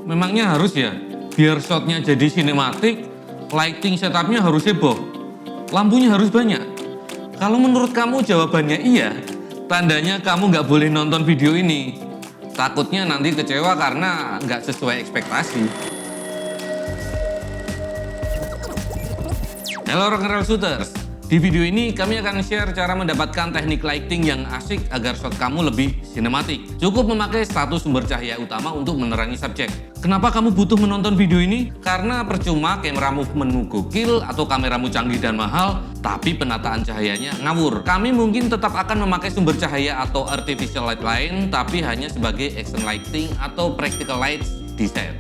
Memangnya harus ya? Biar shotnya jadi sinematik, lighting setupnya harus heboh, lampunya harus banyak. Kalau menurut kamu jawabannya iya, tandanya kamu nggak boleh nonton video ini. Takutnya nanti kecewa karena nggak sesuai ekspektasi. Halo Rock'n'Roll Shooters, di video ini kami akan share cara mendapatkan teknik lighting yang asik agar shot kamu lebih sinematik. Cukup memakai satu sumber cahaya utama untuk menerangi subjek. Kenapa kamu butuh menonton video ini? Karena percuma kameramu movement gokil atau kameramu canggih dan mahal, tapi penataan cahayanya ngawur. Kami mungkin tetap akan memakai sumber cahaya atau artificial light lain, tapi hanya sebagai action lighting atau practical lights di set.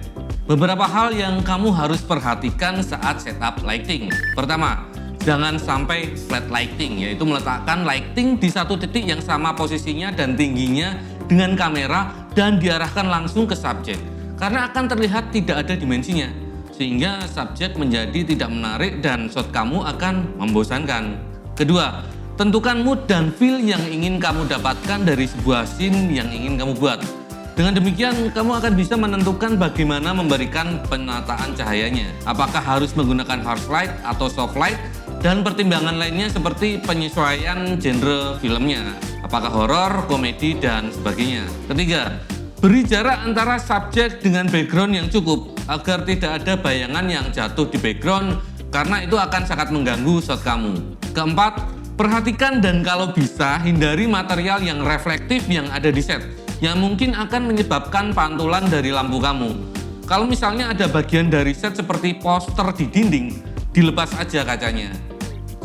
Beberapa hal yang kamu harus perhatikan saat setup lighting. Pertama, jangan sampai flat lighting, yaitu meletakkan lighting di satu titik yang sama posisinya dan tingginya dengan kamera dan diarahkan langsung ke subjek. Karena akan terlihat tidak ada dimensinya, sehingga subjek menjadi tidak menarik dan shot kamu akan membosankan. Kedua, tentukan mood dan feel yang ingin kamu dapatkan dari sebuah scene yang ingin kamu buat. Dengan demikian, kamu akan bisa menentukan bagaimana memberikan penataan cahayanya. Apakah harus menggunakan harsh light atau soft light, dan pertimbangan lainnya seperti penyesuaian genre filmnya. Apakah horor, komedi, dan sebagainya. Ketiga, beri jarak antara subjek dengan background yang cukup agar tidak ada bayangan yang jatuh di background karena itu akan sangat mengganggu shot kamu. Keempat, perhatikan dan kalau bisa hindari material yang reflektif yang ada di set yang mungkin akan menyebabkan pantulan dari lampu kamu. Kalau misalnya ada bagian dari set seperti poster di dinding, dilepas aja kacanya.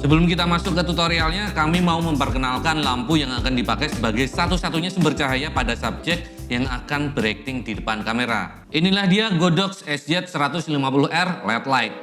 Sebelum kita masuk ke tutorialnya, kami mau memperkenalkan lampu yang akan dipakai sebagai satu-satunya sumber cahaya pada subjek yang akan berakting di depan kamera. Inilah dia Godox SZ150R LED Light.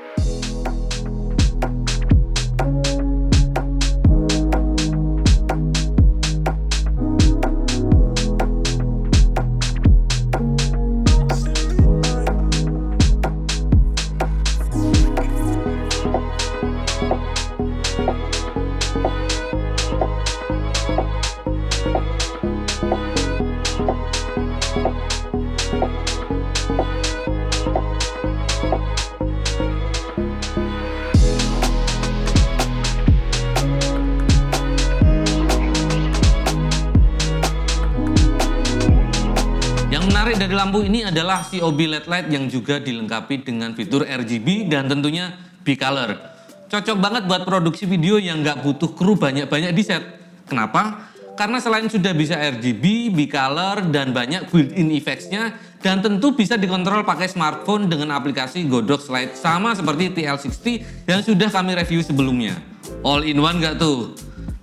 Menarik dari lampu ini adalah COB LED light yang juga dilengkapi dengan fitur RGB dan tentunya B-Color. Cocok banget buat produksi video yang nggak butuh kru banyak-banyak di set. Kenapa? Karena selain sudah bisa RGB, B-Color, dan banyak built-in effects-nya, dan tentu bisa dikontrol pakai smartphone dengan aplikasi Godox Light sama seperti TL60 yang sudah kami review sebelumnya. All in one nggak tuh?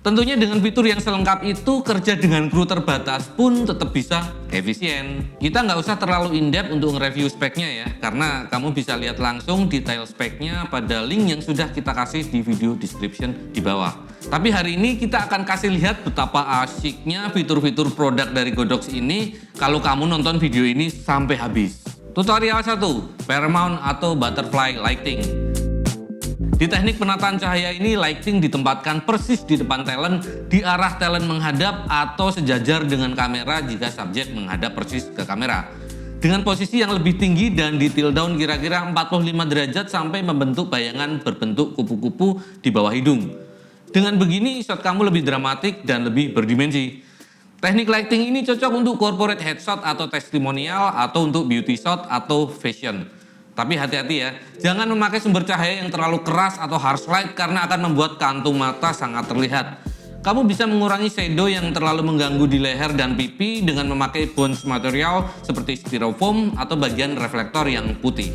Tentunya dengan fitur yang selengkap itu, kerja dengan kru terbatas pun tetap bisa efisien. Kita nggak usah terlalu in-depth untuk nge-review speknya ya, karena kamu bisa lihat langsung detail speknya pada link yang sudah kita kasih di video description di bawah. Tapi hari ini kita akan kasih lihat betapa asyiknya fitur-fitur produk dari Godox ini kalau kamu nonton video ini sampai habis. Tutorial 1, Paramount atau Butterfly Lighting. Di teknik penataan cahaya ini, lighting ditempatkan persis di depan talent, di arah talent menghadap atau sejajar dengan kamera jika subjek menghadap persis ke kamera. Dengan posisi yang lebih tinggi dan di tilt down kira-kira 45 derajat sampai membentuk bayangan berbentuk kupu-kupu di bawah hidung. Dengan begini, shot kamu lebih dramatik dan lebih berdimensi. Teknik lighting ini cocok untuk corporate headshot atau testimonial atau untuk beauty shot atau fashion. Tapi hati-hati ya, jangan memakai sumber cahaya yang terlalu keras atau harsh light karena akan membuat kantung mata sangat terlihat. Kamu bisa mengurangi shadow yang terlalu mengganggu di leher dan pipi dengan memakai bounce material seperti styrofoam atau bagian reflektor yang putih.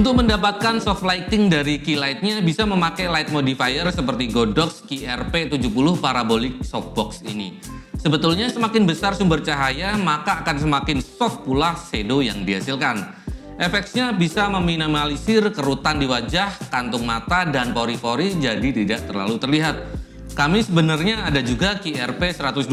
Untuk mendapatkan soft lighting dari key light-nya bisa memakai light modifier seperti Godox QRP70 Parabolic Softbox ini. Sebetulnya semakin besar sumber cahaya maka akan semakin soft pula shadow yang dihasilkan. Efeknya bisa meminimalisir kerutan di wajah, kantung mata, dan pori-pori jadi tidak terlalu terlihat. Kami sebenarnya ada juga QRP 120,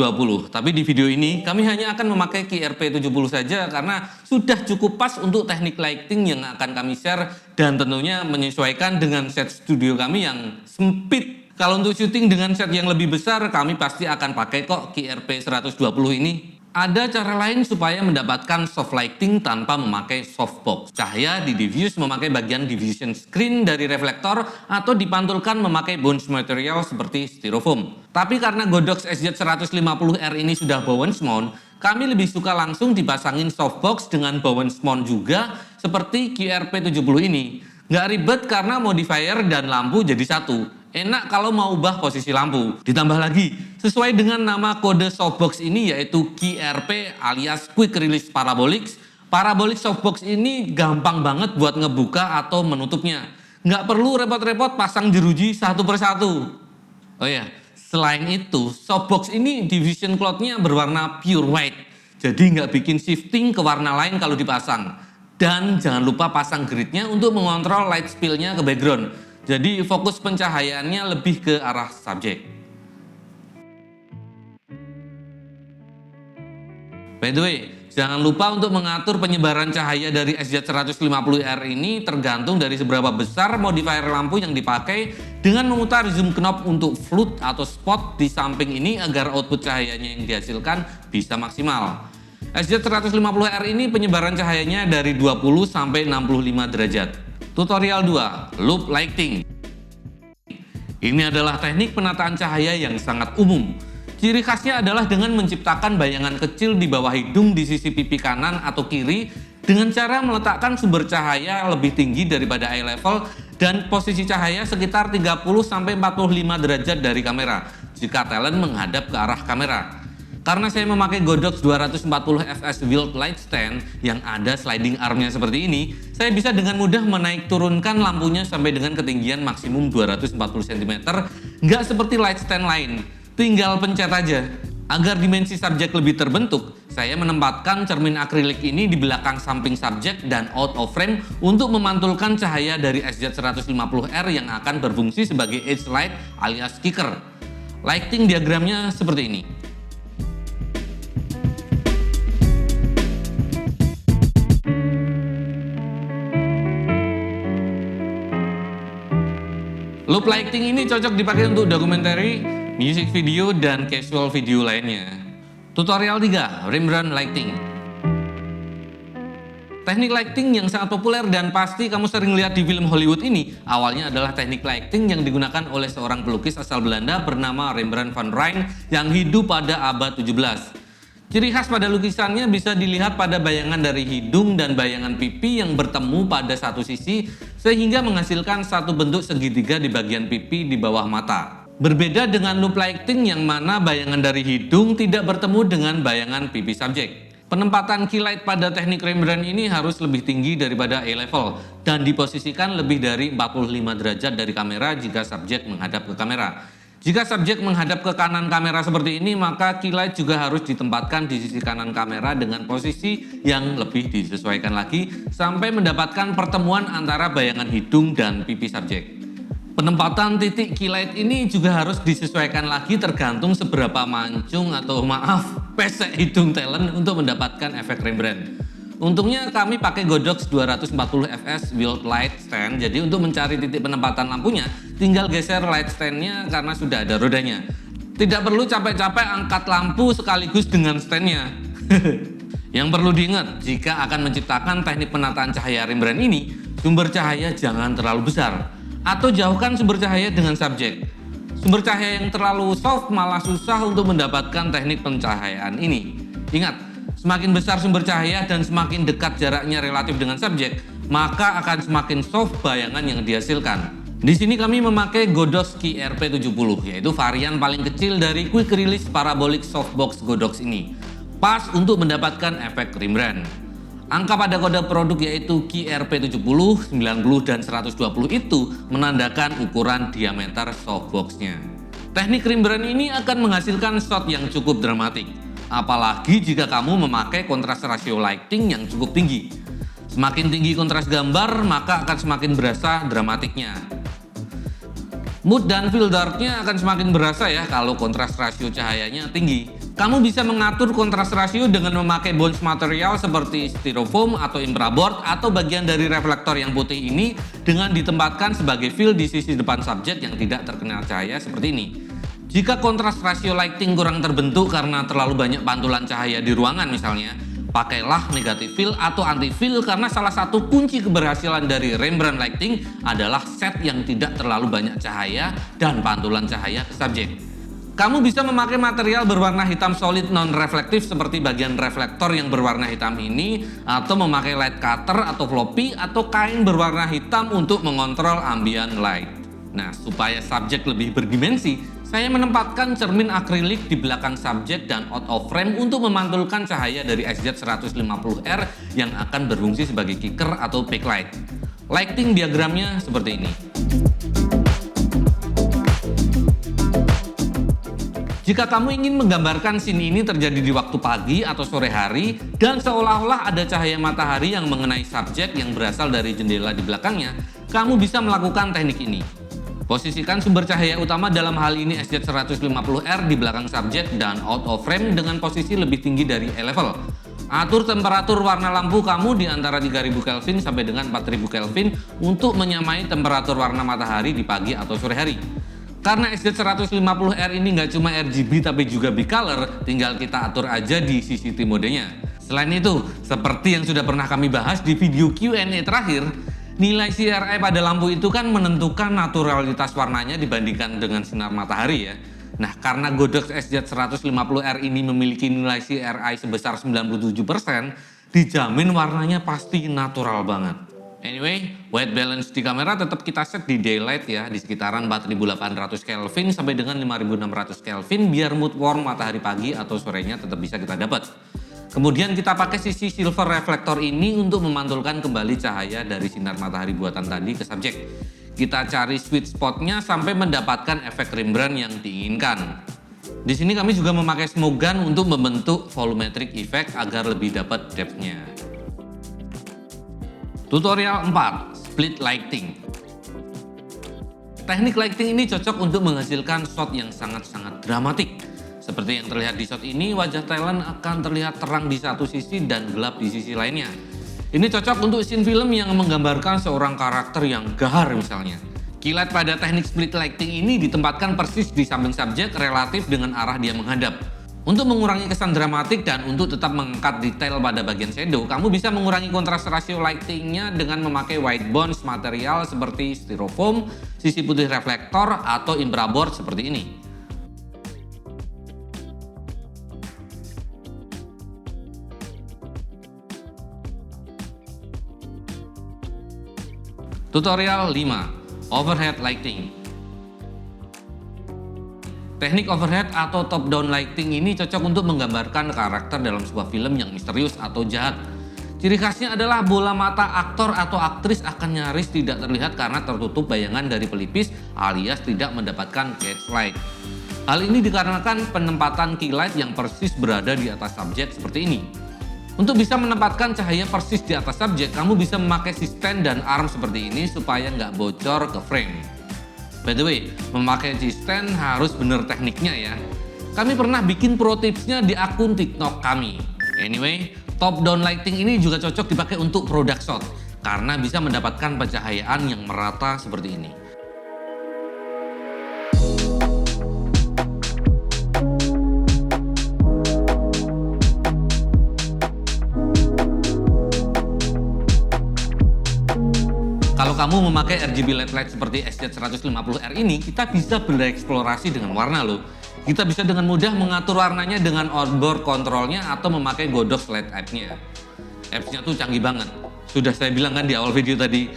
tapi di video ini kami hanya akan memakai QRP 70 saja karena sudah cukup pas untuk teknik lighting yang akan kami share dan tentunya menyesuaikan dengan set studio kami yang sempit. Kalau untuk syuting dengan set yang lebih besar, kami pasti akan pakai kok QRP 120 ini. Ada cara lain supaya mendapatkan soft lighting tanpa memakai softbox. Cahaya di diffuse memakai bagian diffusion screen dari reflektor atau dipantulkan memakai bounce material seperti styrofoam. Tapi karena Godox SZ150R ini sudah Bowens mount, kami lebih suka langsung dipasangin softbox dengan Bowens mount juga seperti QRP 70 ini. Nggak ribet karena modifier dan lampu jadi satu. Enak kalau mau ubah posisi lampu. Ditambah lagi, sesuai dengan nama kode softbox ini yaitu QRP alias Quick Release Parabolics. Parabolic softbox ini gampang banget buat ngebuka atau menutupnya. Nggak perlu repot-repot pasang jeruji satu persatu. Oh ya, selain itu, softbox ini diffusion cloth-nya berwarna pure white. Jadi nggak bikin shifting ke warna lain kalau dipasang. Dan jangan lupa pasang gridnya untuk mengontrol light spill-nya ke background. Jadi fokus pencahayaannya lebih ke arah subjek. By the way, jangan lupa untuk mengatur penyebaran cahaya dari SZ150R ini tergantung dari seberapa besar modifier lampu yang dipakai dengan memutar zoom knob untuk flood atau spot di samping ini agar output cahayanya yang dihasilkan bisa maksimal. SZ150R ini penyebaran cahayanya dari 20 sampai 65 derajat. Tutorial 2, Loop Lighting. Ini adalah teknik penataan cahaya yang sangat umum. Ciri khasnya adalah dengan menciptakan bayangan kecil di bawah hidung di sisi pipi kanan atau kiri dengan cara meletakkan sumber cahaya lebih tinggi daripada eye level dan posisi cahaya sekitar 30-45 derajat dari kamera jika talent menghadap ke arah kamera. Karena saya memakai Godox 240fs Wild Light Stand yang ada sliding armnya seperti ini, saya bisa dengan mudah menaik turunkan lampunya sampai dengan ketinggian maksimum 240 cm, nggak seperti light stand lain. Tinggal pencet aja. Agar dimensi subjek lebih terbentuk, saya menempatkan cermin akrilik ini di belakang samping subjek dan out of frame untuk memantulkan cahaya dari SZ150R yang akan berfungsi sebagai edge light alias kicker. Lighting diagramnya seperti ini. Loop lighting ini cocok dipakai untuk documentary, music video, dan casual video lainnya. Tutorial 3, Rim Run Lighting. Teknik lighting yang sangat populer dan pasti kamu sering lihat di film Hollywood ini awalnya adalah teknik lighting yang digunakan oleh seorang pelukis asal Belanda bernama Rembrandt van Rijn yang hidup pada abad 17. Ciri khas pada lukisannya bisa dilihat pada bayangan dari hidung dan bayangan pipi yang bertemu pada satu sisi sehingga menghasilkan satu bentuk segitiga di bagian pipi di bawah mata. Berbeda dengan loop lighting yang mana bayangan dari hidung tidak bertemu dengan bayangan pipi subjek. Penempatan key light pada teknik Rembrandt ini harus lebih tinggi daripada eye level dan diposisikan lebih dari 45 derajat dari kamera jika subjek menghadap ke kamera. Jika subjek menghadap ke kanan kamera seperti ini, maka key light juga harus ditempatkan di sisi kanan kamera dengan posisi yang lebih disesuaikan lagi sampai mendapatkan pertemuan antara bayangan hidung dan pipi subjek. Penempatan titik key light ini juga harus disesuaikan lagi tergantung seberapa mancung atau pesek hidung talent untuk mendapatkan efek Rembrandt. Untungnya kami pakai Godox 240fs Wild Light Stand, jadi untuk mencari titik penempatan lampunya tinggal geser light standnya karena sudah ada rodanya. Tidak perlu capek-capek angkat lampu sekaligus dengan standnya. Yang perlu diingat jika akan menciptakan teknik penataan cahaya Rembrandt ini, sumber cahaya jangan terlalu besar atau jauhkan sumber cahaya dengan subjek. Sumber cahaya yang terlalu soft malah susah untuk mendapatkan teknik pencahayaan ini. Ingat, semakin besar sumber cahaya dan semakin dekat jaraknya relatif dengan subjek, maka akan semakin soft bayangan yang dihasilkan. Di sini kami memakai Godox QRP 70, yaitu varian paling kecil dari Quick Release Parabolic Softbox Godox ini. Pas untuk mendapatkan efek Rembrandt. Angka pada kode produk yaitu QRP 70, 90, dan 120 itu menandakan ukuran diameter softboxnya. Teknik Rembrandt ini akan menghasilkan shot yang cukup dramatik. Apalagi jika kamu memakai kontras rasio lighting yang cukup tinggi. Semakin tinggi kontras gambar, maka akan semakin berasa dramatiknya. Mood dan feel darknya akan semakin berasa ya kalau kontras rasio cahayanya tinggi. Kamu bisa mengatur kontras rasio dengan memakai bounce material seperti styrofoam atau infraboard atau bagian dari reflektor yang putih ini dengan ditempatkan sebagai fill di sisi depan subjek yang tidak terkena cahaya seperti ini. Jika kontras rasio lighting kurang terbentuk karena terlalu banyak pantulan cahaya di ruangan misalnya, pakailah negative fill atau anti fill karena salah satu kunci keberhasilan dari Rembrandt lighting adalah set yang tidak terlalu banyak cahaya dan pantulan cahaya ke subjek. Kamu bisa memakai material berwarna hitam solid non-reflektif seperti bagian reflektor yang berwarna hitam ini, atau memakai light cutter atau floppy atau kain berwarna hitam untuk mengontrol ambient light. Nah, supaya subjek lebih berdimensi, saya menempatkan cermin akrilik di belakang subjek dan out of frame untuk memantulkan cahaya dari SZ150R yang akan berfungsi sebagai kicker atau backlight. Lighting diagramnya seperti ini. Jika kamu ingin menggambarkan scene ini terjadi di waktu pagi atau sore hari dan seolah-olah ada cahaya matahari yang mengenai subjek yang berasal dari jendela di belakangnya, kamu bisa melakukan teknik ini. Posisikan sumber cahaya utama dalam hal ini SZ150R di belakang subjek dan out of frame dengan posisi lebih tinggi dari eye level. Atur temperatur warna lampu kamu di antara 3000 Kelvin sampai dengan 4000 Kelvin untuk menyamai temperatur warna matahari di pagi atau sore hari. Karena SZ150R ini nggak cuma RGB tapi juga bicolor, tinggal kita atur aja di CCT modenya. Selain itu, seperti yang sudah pernah kami bahas di video Q&A terakhir, nilai CRI pada lampu itu kan menentukan naturalitas warnanya dibandingkan dengan sinar matahari ya. Nah, karena Godox SZ150R ini memiliki nilai CRI sebesar 97%, dijamin warnanya pasti natural banget. Anyway, white balance di kamera tetap kita set di daylight ya, di sekitaran 4800 Kelvin sampai dengan 5600 Kelvin biar mood warm matahari pagi atau sorenya tetap bisa kita dapat. Kemudian kita pakai sisi silver reflektor ini untuk memantulkan kembali cahaya dari sinar matahari buatan tadi ke subjek. Kita cari sweet spotnya sampai mendapatkan efek Rembrandt yang diinginkan. Di sini kami juga memakai smoke gun untuk membentuk volumetric effect agar lebih dapat depth-nya. Tutorial 4, split lighting. Teknik lighting ini cocok untuk menghasilkan shot yang sangat-sangat dramatik. Seperti yang terlihat di shot ini, wajah talent akan terlihat terang di satu sisi dan gelap di sisi lainnya. Ini cocok untuk scene film yang menggambarkan seorang karakter yang gahar misalnya. Kilat pada teknik split lighting ini ditempatkan persis di samping subjek relatif dengan arah dia menghadap. Untuk mengurangi kesan dramatik dan untuk tetap mengangkat detail pada bagian shadow, kamu bisa mengurangi kontras rasio lightingnya dengan memakai white bounce material seperti styrofoam, sisi putih reflektor, atau infraboard seperti ini. Tutorial 5, overhead lighting. Teknik overhead atau top-down lighting ini cocok untuk menggambarkan karakter dalam sebuah film yang misterius atau jahat. Ciri khasnya adalah bola mata aktor atau aktris akan nyaris tidak terlihat karena tertutup bayangan dari pelipis alias tidak mendapatkan catch light. Hal ini dikarenakan penempatan key light yang persis berada di atas subjek seperti ini. Untuk bisa menempatkan cahaya persis di atas subjek, kamu bisa memakai stand dan arm seperti ini supaya nggak bocor ke frame. By the way, memakai G-stand harus bener tekniknya ya. Kami pernah bikin pro tipsnya di akun TikTok kami. Anyway, top down lighting ini juga cocok dipakai untuk product shot karena bisa mendapatkan pencahayaan yang merata seperti ini. Kalau kamu memakai RGB LED seperti SZ150R ini, kita bisa bereksplorasi dengan warna loh. Kita bisa dengan mudah mengatur warnanya dengan onboard controlnya atau memakai Godox LED app-nya. Apps-nya tuh canggih banget. Sudah saya bilang kan di awal video tadi.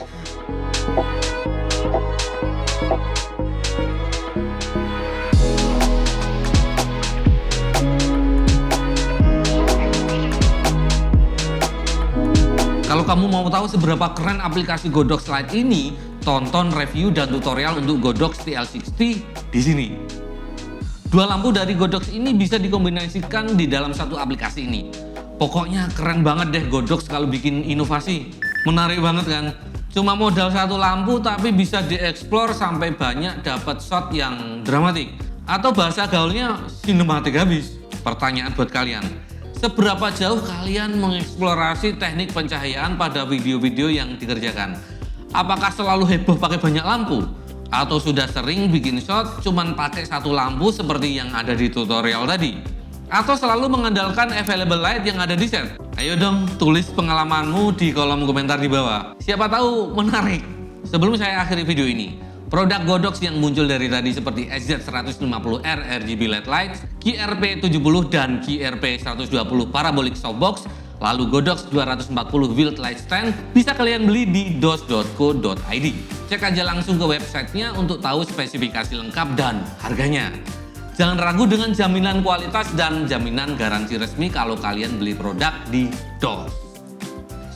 Kalau kamu mau tahu seberapa keren aplikasi Godox Light ini, tonton review dan tutorial untuk Godox TL60 di sini. Dua lampu dari Godox ini bisa dikombinasikan di dalam satu aplikasi ini. Pokoknya keren banget deh Godox kalau bikin inovasi. Menarik banget kan? Cuma modal satu lampu tapi bisa dieksplor sampai banyak dapat shot yang dramatik. Atau bahasa gaulnya sinematik habis. Pertanyaan buat kalian, seberapa jauh kalian mengeksplorasi teknik pencahayaan pada video-video yang dikerjakan? Apakah selalu heboh pakai banyak lampu? Atau sudah sering bikin shot cuman pakai satu lampu seperti yang ada di tutorial tadi? Atau selalu mengandalkan available light yang ada di set? Ayo dong, tulis pengalamanmu di kolom komentar di bawah. Siapa tahu menarik. Sebelum saya akhiri video ini, produk Godox yang muncul dari tadi seperti SZ150R RGB LED lights, QRP70 dan QRP120 parabolic softbox, lalu Godox 240 Wild Light Stand bisa kalian beli di dos.co.id. Cek aja langsung ke websitenya untuk tahu spesifikasi lengkap dan harganya. Jangan ragu dengan jaminan kualitas dan jaminan garansi resmi kalau kalian beli produk di DOS.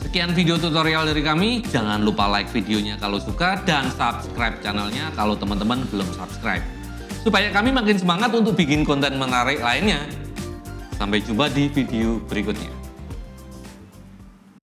Sekian video tutorial dari kami, jangan lupa like videonya kalau suka dan subscribe channelnya kalau teman-teman belum subscribe. Supaya kami makin semangat untuk bikin konten menarik lainnya. Sampai jumpa di video berikutnya.